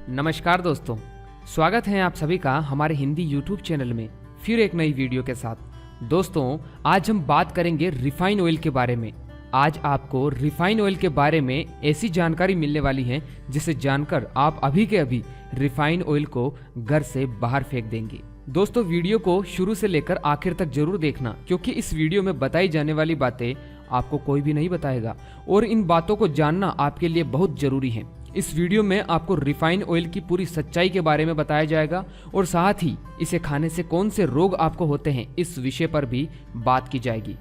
नमस्कार दोस्तों, स्वागत है आप सभी का हमारे हिंदी YouTube चैनल में फिर एक नई वीडियो के साथ। दोस्तों, आज हम बात करेंगे रिफाइन ऑयल के बारे में। आज आपको रिफाइन ऑयल के बारे में ऐसी जानकारी मिलने वाली है जिसे जानकर आप अभी के अभी रिफाइन ऑयल को घर से बाहर फेंक देंगे। दोस्तों, वीडियो को शुरू से लेकर आखिर तक जरूर देखना, क्योंकि इस वीडियो में बताई जाने वाली बातें आपको कोई भी नहीं बताएगा और इन बातों को जानना आपके लिए बहुत जरूरी है। इस वीडियो में आपको रिफाइन ऑयल की पूरी सच्चाई के बारे में बताया जाएगा और साथ ही इसे खाने से कौन से रोग आपको होते हैं इस विषय पर भी बात की जाएगी।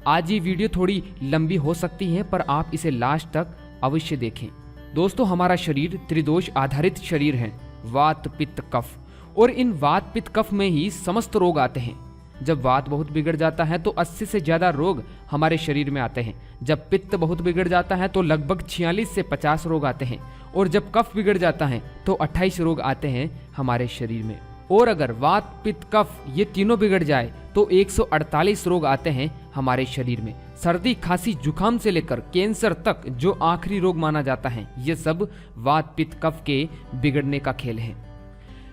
आज ये वीडियो थोड़ी लंबी हो सकती है, पर आप इसे लास्ट तक अवश्य देखें। दोस्तों, हमारा शरीर त्रिदोष आधारित शरीर है, वात पित्त कफ, और इन वात पित्त कफ में ही समस्त रोग आते हैं। जब वात बहुत बिगड़ जाता है तो 80 से ज्यादा रोग हमारे शरीर में आते हैं। जब पित्त बहुत बिगड़ जाता है तो लगभग 46 से 50 रोग आते हैं, और जब कफ बिगड़ जाता है तो 28 रोग आते हैं हमारे शरीर में। और अगर वात पित्त कफ ये तीनों बिगड़ जाए तो 148 रोग आते हैं हमारे शरीर में। सर्दी खांसी जुकाम से लेकर कैंसर तक जो आखिरी रोग माना जाता है, ये सब वात पित्त कफ के बिगड़ने का खेल है।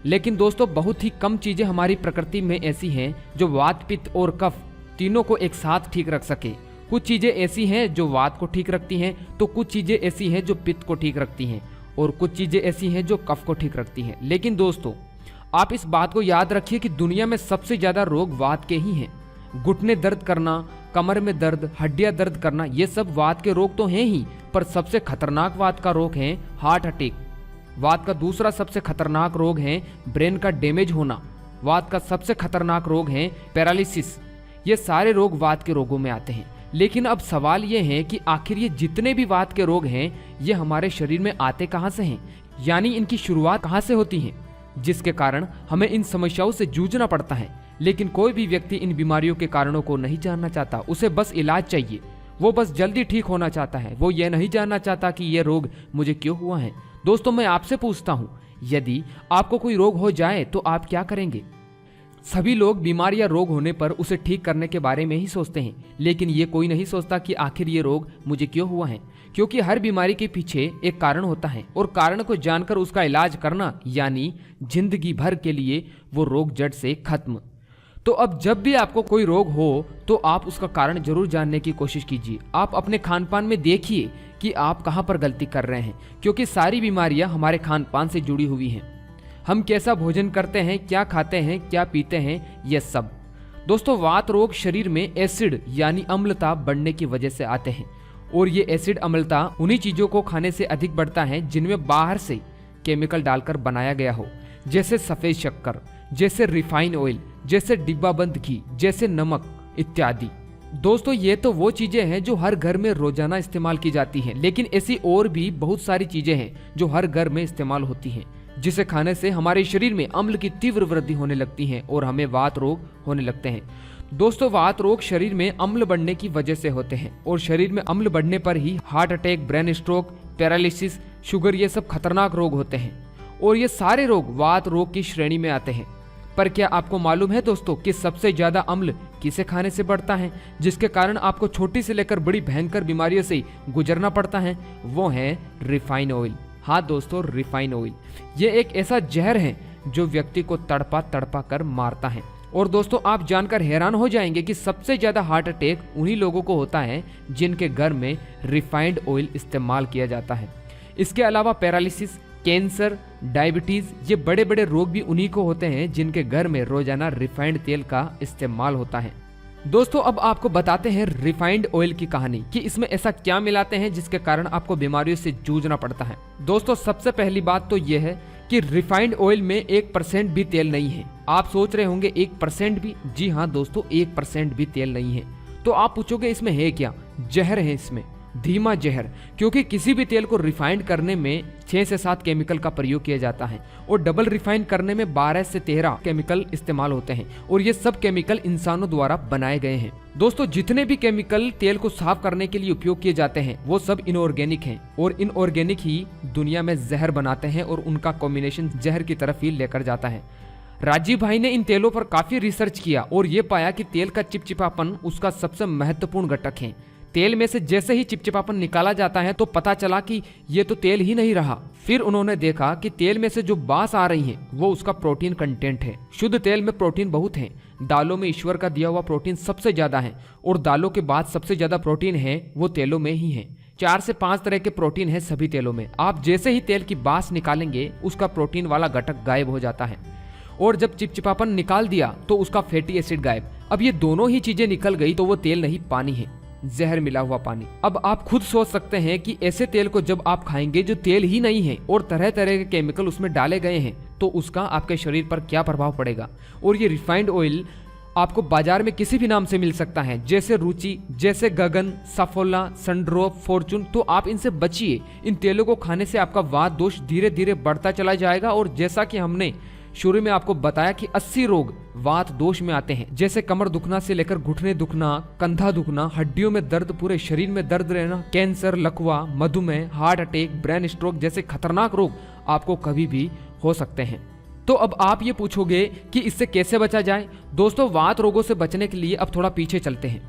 लेकिन दोस्तों, बहुत ही कम चीजें हमारी प्रकृति में ऐसी हैं जो वात पित्त और कफ तीनों को एक साथ ठीक रख सके। कुछ चीजें ऐसी हैं जो वात को ठीक रखती हैं, तो कुछ चीजें ऐसी हैं जो पित्त को ठीक रखती हैं, और कुछ चीजें ऐसी हैं जो कफ को ठीक रखती हैं। लेकिन दोस्तों, आप इस बात को याद रखिए कि दुनिया में सबसे ज्यादा रोग वात के ही हैं। घुटने दर्द करना, कमर में दर्द, हड्डियां दर्द करना, ये सब वात के रोग तो हैं ही, पर सबसे खतरनाक वात का रोग है हार्ट अटैक। वात का दूसरा सबसे खतरनाक रोग है ब्रेन का डैमेज होना। वात का सबसे खतरनाक रोग है पैरालिसिस। ये सारे रोग वात के रोगों में आते हैं। लेकिन अब सवाल ये है कि आखिर ये जितने भी वात के रोग हैं, ये हमारे शरीर में आते कहाँ से हैं, यानी इनकी शुरुआत कहाँ से होती है, जिसके कारण हमें इन समस्याओं से जूझना पड़ता है। लेकिन कोई भी व्यक्ति इन बीमारियों के कारणों को नहीं जानना चाहता। उसे बस इलाज चाहिए, वो बस जल्दी ठीक होना चाहता है। वो ये नहीं जानना चाहता कि ये रोग मुझे क्यों हुआ है। दोस्तों, मैं आपसे पूछता हूं, यदि आपको कोई रोग हो जाए तो आप क्या करेंगे? सभी लोग बीमार या रोग होने पर उसे ठीक करने के बारे में ही सोचते हैं, लेकिन ये कोई नहीं सोचता कि आखिर ये रोग मुझे क्यों हुआ है। क्योंकि हर बीमारी के पीछे एक कारण होता है, और कारण को जानकर उसका इलाज करना, यानी जिंदगी भर के लिए वो रोग जड़ से खत्म। तो अब जब भी आपको कोई रोग हो तो आप उसका कारण जरूर जानने की कोशिश कीजिए। आप अपने खान पान में देखिए कि आप कहाँ पर गलती कर रहे हैं, क्योंकि सारी बीमारियां हमारे खान पान से जुड़ी हुई हैं। हम कैसा भोजन करते हैं, क्या खाते हैं, क्या पीते हैं, यह सब। दोस्तों, वात रोग शरीर में एसिड यानी अम्लता बढ़ने की वजह से आते हैं, और ये एसिड अम्लता उन्हीं चीजों को खाने से अधिक बढ़ता है जिनमें बाहर से केमिकल डालकर बनाया गया हो, जैसे सफेद शक्कर, जैसे रिफाइन ऑयल, जैसे डिब्बाबंद घी, जैसे नमक इत्यादि। दोस्तों, ये तो वो चीजें हैं जो हर घर में रोजाना इस्तेमाल की जाती हैं, लेकिन ऐसी और भी बहुत सारी चीजें हैं जो हर घर में इस्तेमाल होती हैं, जिसे खाने से हमारे शरीर में अम्ल की तीव्र वृद्धि होने लगती है और हमें वात रोग होने लगते हैं। दोस्तों, वात रोग शरीर में अम्ल बढ़ने की वजह से होते हैं, और शरीर में अम्ल बढ़ने पर ही heart attack, brain stroke, paralysis, sugar, ये सब खतरनाक रोग होते हैं, और ये सारे रोग वात रोग की श्रेणी में आते हैं। पर क्या आपको मालूम है दोस्तों कि सबसे ज्यादा अम्ल किसे खाने से बढ़ता है, जिसके कारण आपको छोटी से लेकर बड़ी भयंकर बीमारियों से गुजरना पड़ता है? वो है रिफाइन ऑयल। हाँ दोस्तों, रिफाइन ऑयल ये एक ऐसा जहर है जो व्यक्ति को तड़पा तड़पा कर मारता है। और दोस्तों, आप जानकर हैरान हो जाएंगे कि सबसे ज्यादा हार्ट अटैक उन्हीं लोगों को होता है जिनके घर में रिफाइंड ऑयल इस्तेमाल किया जाता है। इसके अलावा पैरालिसिस, कैंसर, डायबिटीज, ये बड़े बड़े रोग भी उन्हीं को होते हैं जिनके घर में रोजाना रिफाइंड तेल का इस्तेमाल होता है। दोस्तों, अब आपको बताते हैं रिफाइंड ऑयल की कहानी कि इसमें ऐसा क्या मिलाते हैं जिसके कारण आपको बीमारियों से जूझना पड़ता है। दोस्तों, सबसे पहली बात तो यह है कि रिफाइंड ऑयल में 1% भी तेल नहीं है। आप सोच रहे होंगे 1% भी? जी हाँ दोस्तों, 1% भी तेल नहीं है। तो आप पूछोगे इसमें है क्या? जहर है इसमें, धीमा जहर। क्योंकि किसी भी तेल को रिफाइंड करने में 6 से 7 केमिकल का प्रयोग किया जाता है, और डबल रिफाइन करने में 12 से 13 केमिकल इस्तेमाल होते हैं, और ये सब केमिकल इंसानों द्वारा बनाए गए हैं। दोस्तों, जितने भी केमिकल तेल को साफ करने के लिए उपयोग किए जाते हैं वो सब इनऑर्गेनिक हैं, और इनऑर्गेनिक ही दुनिया में जहर बनाते हैं, और उनका कॉम्बिनेशन जहर की तरफ ही लेकर जाता है। राजीव भाई ने इन तेलों पर काफी रिसर्च किया और ये पाया कि तेल का चिपचिपापन उसका सबसे महत्वपूर्ण घटक है। तेल में से जैसे ही चिपचिपापन निकाला जाता है तो पता चला कि ये तो तेल ही नहीं रहा। फिर उन्होंने देखा कि तेल में से जो बास आ रही है वो उसका प्रोटीन कंटेंट है। शुद्ध तेल में प्रोटीन बहुत है। दालों में ईश्वर का दिया हुआ प्रोटीन सबसे ज्यादा है और दालों के बाद सबसे ज्यादा प्रोटीन है वो तेलों में ही है। 4 से 5 तरह के प्रोटीन है सभी तेलों में। आप जैसे ही तेल की बास निकालेंगे उसका प्रोटीन वाला घटक गायब हो जाता है और जब चिपचिपापन निकाल दिया तो उसका फैटी एसिड गायब। अब ये दोनों ही चीजें निकल गई तो वो तेल नहीं पानी है, जहर मिला हुआ पानी। अब आप खुद सोच सकते हैं कि ऐसे तेल को जब आप खाएंगे जो तेल ही नहीं है और तरह तरह के केमिकल उसमें डाले गए हैं तो उसका आपके शरीर पर क्या प्रभाव पड़ेगा। और ये रिफाइंड ऑयल आपको बाजार में किसी भी नाम से मिल सकता है, जैसे रुचि, जैसे गगन, सफोला, सनड्रॉप, फॉर्चून। तो आप इनसे बचिए। इन तेलों को खाने से आपका वात दोष धीरे धीरे बढ़ता चला जाएगा और जैसा कि हमने शुरू में आपको बताया कि 80 रोग वात दोष में आते हैं, जैसे कमर दुखना से लेकर घुटने दुखना, कंधा दुखना, हड्डियों में दर्द, पूरे शरीर में दर्द रहना, कैंसर, लकवा, मधुमेह, हार्ट अटैक, ब्रेन स्ट्रोक जैसे खतरनाक रोग आपको कभी भी हो सकते हैं। तो अब आप ये पूछोगे कि इससे कैसे बचा जाए। दोस्तों, वात रोगों से बचने के लिए अब थोड़ा पीछे चलते हैं।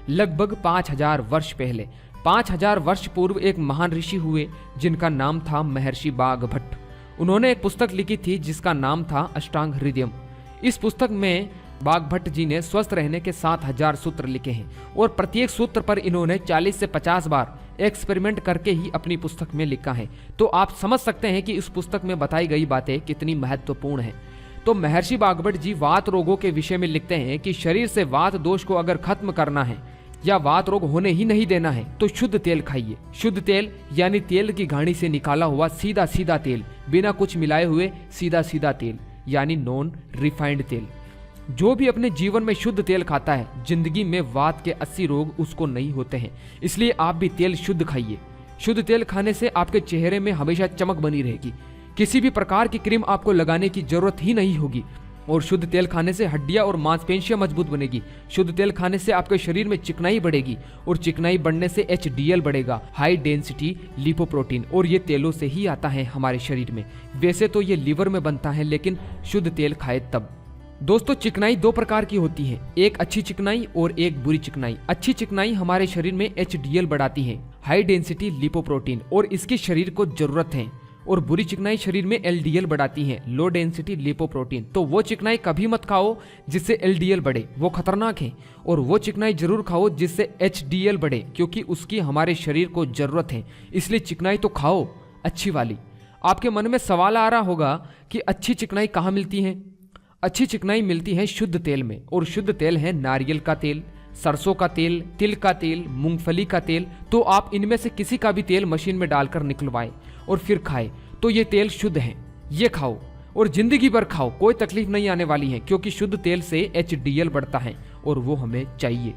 लगभग 5000 वर्ष पहले, 5000 वर्ष पूर्व एक महान ऋषि हुए जिनका नाम था महर्षि बाघभट्ट। उन्होंने एक पुस्तक लिखी थी जिसका नाम था अष्टांग हृदयम। इस पुस्तक में बाघभट्ट जी ने स्वस्थ रहने के 7000 सूत्र लिखे हैं और प्रत्येक सूत्र पर इन्होंने 40 से 50 बार एक्सपेरिमेंट करके ही अपनी पुस्तक में लिखा है। तो आप समझ सकते हैं कि इस पुस्तक में बताई गई बातें कितनी महत्वपूर्ण हैं। तो महर्षि बाघभट्ट जी वात रोगों के विषय में लिखते हैं कि शरीर से वात दोष को अगर खत्म करना है या वात रोग होने ही नहीं देना है तो शुद्ध तेल खाइए। शुद्ध तेल यानी तेल की घानी से निकाला हुआ सीधा सीधा तेल, बिना कुछ मिलाए हुए सीधा सीधा तेल यानी नॉन रिफाइंड तेल। जो भी अपने जीवन में शुद्ध तेल खाता है, जिंदगी में वात के 80 रोग उसको नहीं होते हैं। इसलिए आप भी तेल शुद्ध खाइए। शुद्ध तेल खाने से आपके चेहरे में हमेशा चमक बनी रहेगी। किसी भी प्रकार की क्रीम आपको लगाने की जरूरत ही नहीं होगी और शुद्ध तेल खाने से हड्डियां और मांसपेशियां मजबूत बनेगी। शुद्ध तेल खाने से आपके शरीर में चिकनाई बढ़ेगी और चिकनाई बढ़ने से HDL बढ़ेगा, हाई डेंसिटी लिपोप्रोटीन, और ये तेलों से ही आता है हमारे शरीर में। वैसे तो ये लीवर में बनता है, लेकिन शुद्ध तेल खाए तब। दोस्तों, चिकनाई 2 प्रकार की होती है, एक अच्छी चिकनाई और एक बुरी चिकनाई। अच्छी चिकनाई हमारे शरीर में HDL बढ़ाती है, हाई डेंसिटी लिपोप्रोटीन, और इसकी शरीर को जरूरत है। और बुरी चिकनाई शरीर में LDL बढ़ाती है, लो डेंसिटी लिपोप्रोटीन। तो वो चिकनाई कभी मत खाओ जिससे LDL बढ़े, वो खतरनाक है। और वो चिकनाई जरूर खाओ जिससे HDL बढ़े, क्योंकि उसकी हमारे शरीर को जरूरत है। इसलिए चिकनाई तो खाओ अच्छी वाली। आपके मन में सवाल आ रहा होगा कि अच्छी चिकनाई कहाँ मिलती है। अच्छी चिकनाई मिलती है शुद्ध तेल में, और शुद्ध तेल है नारियल का तेल, सरसों का तेल, तिल का तेल, मूंगफली का तेल। तो आप इनमें से किसी का भी तेल मशीन में डालकर निकलवाए और फिर खाए तो ये तेल शुद्ध है। ये खाओ और जिंदगी भर खाओ, कोई तकलीफ नहीं आने वाली है, क्योंकि शुद्ध तेल से HDL बढ़ता है और वो हमें चाहिए।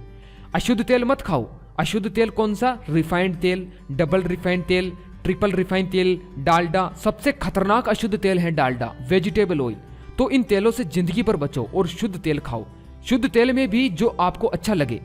अशुद्ध तेल मत खाओ। अशुद्ध तेल कौन सा? रिफाइंड तेल, डबल रिफाइंड तेल, ट्रिपल रिफाइंड तेल, डालडा। सबसे खतरनाक अशुद्ध तेल है डालडा, वेजिटेबल ऑयल। तो इन तेलों से जिंदगी भर बचो और शुद्ध तेल खाओ। शुद्ध तेल में भी जो आपको अच्छा लगे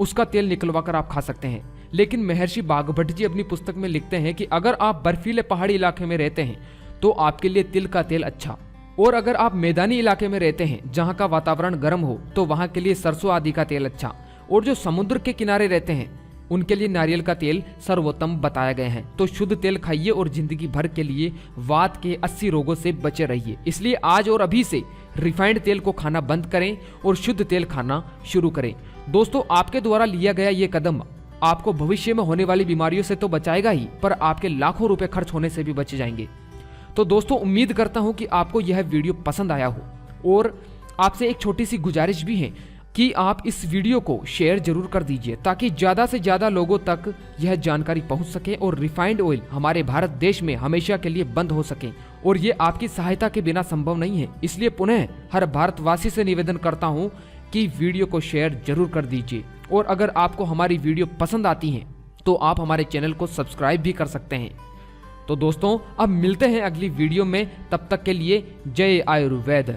उसका तेल निकलवा कर आप खा सकते हैं। लेकिन महर्षि बाघभट्ट जी अपनी पुस्तक में लिखते हैं कि अगर आप बर्फीले पहाड़ी इलाके में रहते हैं तो आपके लिए तिल का तेल अच्छा, और अगर आप मैदानी इलाके में रहते हैं जहां का वातावरण गर्म हो तो वहां के लिए सरसों आदि का तेल अच्छा, और जो समुद्र के किनारे रहते हैं उनके लिए नारियल का तेल सर्वोत्तम बताया गया है। तो शुद्ध तेल खाइए और जिंदगी भर के लिए वात के 80 रोगों से बचे रहिए। इसलिए आज और अभी से रिफाइंड तेल को खाना बंद करें और शुद्ध तेल खाना शुरू करें। दोस्तों, आपके द्वारा लिया गया ये कदम आपको भविष्य में होने वाली बीमारियों से तो बचाएगा ही, पर आपके लाखों रुपए खर्च होने से भी बच जाएंगे। तो दोस्तों, उम्मीद करता हूं कि आपको यह वीडियो पसंद आया हो, और आपसे एक छोटी सी गुजारिश भी है कि आप इस वीडियो को शेयर जरूर कर दीजिए ताकि ज्यादा से ज्यादा लोगों तक यह जानकारी पहुंच सके और रिफाइंड ऑयल हमारे भारत देश में हमेशा के लिए बंद हो सके। और ये आपकी सहायता के बिना संभव नहीं है। इसलिए पुनः हर भारतवासी से निवेदन करता हूं कि वीडियो को शेयर जरूर कर दीजिए, और अगर आपको हमारी वीडियो पसंद आती है तो आप हमारे चैनल को सब्सक्राइब भी कर सकते हैं। तो दोस्तों, अब मिलते हैं अगली वीडियो में, तब तक के लिए जय आयुर्वेद।